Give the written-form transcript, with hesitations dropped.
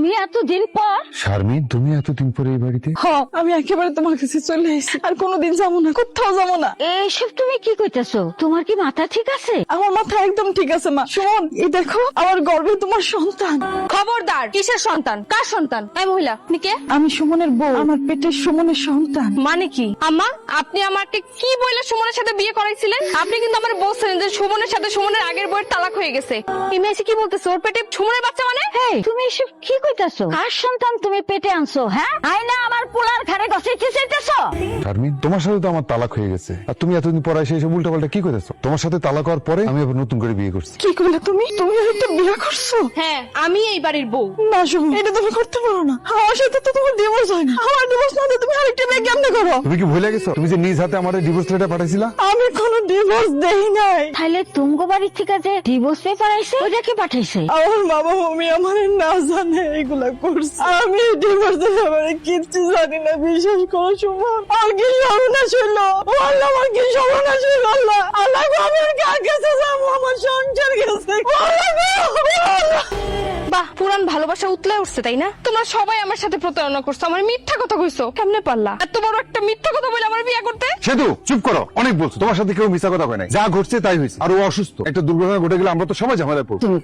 তুমি এতদিন পর? শারমিন, তুমি এতদিন পরে এই বাড়িতে? আমি একেবারে তোমার কাছে চলে এসেছি, আর কোনোদিন যাবো না, কোথাও যাবো না। এইসব তুমি কি কইতেছো? তোমার কি মাথা ঠিক আছে? আমার মাথা একদম ঠিক আছে মা। সুমন, এই দেখো আমার গর্ভে তোমার সন্তান। খবরদার! কিসের সন্তান? কার সন্তান? এই মহিলা, আপনি কে? আমি সুমনের বউ, আমার পেটের সুমনের সন্তান। মানে কি? আম্মা, আপনি আমাকে কি বলে সুমনের সাথে বিয়ে করাইছিলেন? আপনি কিন্তু আমার বলছেন যে সুমনের সাথে সুমনের আগের বইয়ের তালাক হয়ে গেছে। ইমেজি কি বলতেছে? ওর পেটে সুমনের বাচ্চা মানে? হেই, তুমি এসব কি কইতাছো? কার সন্তান তুমি পেটে আনছো? হ্যাঁ, আইনা আমার পোলার ঘাড়ে গসাইতে চাইতেছো? শারমিন, তোমার সাথে তো আমার তালাক হয়ে গেছে, আর তুমি এতদিন পরে এসে এসব উল্টাপাল্টা কি করেছো? তোমার সাথে তালাক হওয়ার পরে আমি আবার নতুন করে বিয়ে করছি। কি করলে তুমি? তুমি একটা বিয়ে করছো? হ্যাঁ, আমি এই বাড়ির বউ। না সুমন, এটা তুমি করতে পারো না। আমার সাথে তো তোমার ডিভোর্স হয় না। আমার ডিভোর্স না হলে তুমি আরেকটা বিয়ে কেমনে করো? তুমি কি ভুলে গেছো? তুমি যে নিজ হাতে আমার ডিভোর্স লেটার পাঠাইছিলা। আমি কোনো ডিভোর্স দেই নাই। তাহলে তুমগো বাড়ির থেকে যে ডিভোর্স পেপার আইছে ওটা কি পাঠাইছে? আমার বাবা মম্মি আমার না জানে এগুলা করছে। আমি ডিভোর্সের ব্যাপারে কিচ্ছু জানি না, বিশ্বাস করো সুমন। আমার কি সর্বনাশ হইলো, আল্লাহ, আমার কি সর্বনাশ হইলো। আল্লাহ আল্লাহ গো, আমি আর কার কাছে যাবো? আমার সংসার গেছে। আল্লাহ গো, আল্লাহ। বাহ, পুরান ভালোবাসা উতলে উঠছে, তাই না? তোমরা সবাই আমার সাথে প্রতারণা করছো, আমার মিথ্যা কথা কইছো। কেমনে পারলা এত বড় একটা মিথ্যা কথা বলে আমার বিয়ে করতে? সেতু, চুপ করো, অনেক বলছো। তোমার সাথে কেউ মিথ্যা কথা কয় নাই, যা ঘটছে তাই হয়েছে। আর ও অসুস্থ, একটা দুর্ঘটনা ঘটে গেলে আমরা তো সবাই ঝামেলায় পড়বো। তুমি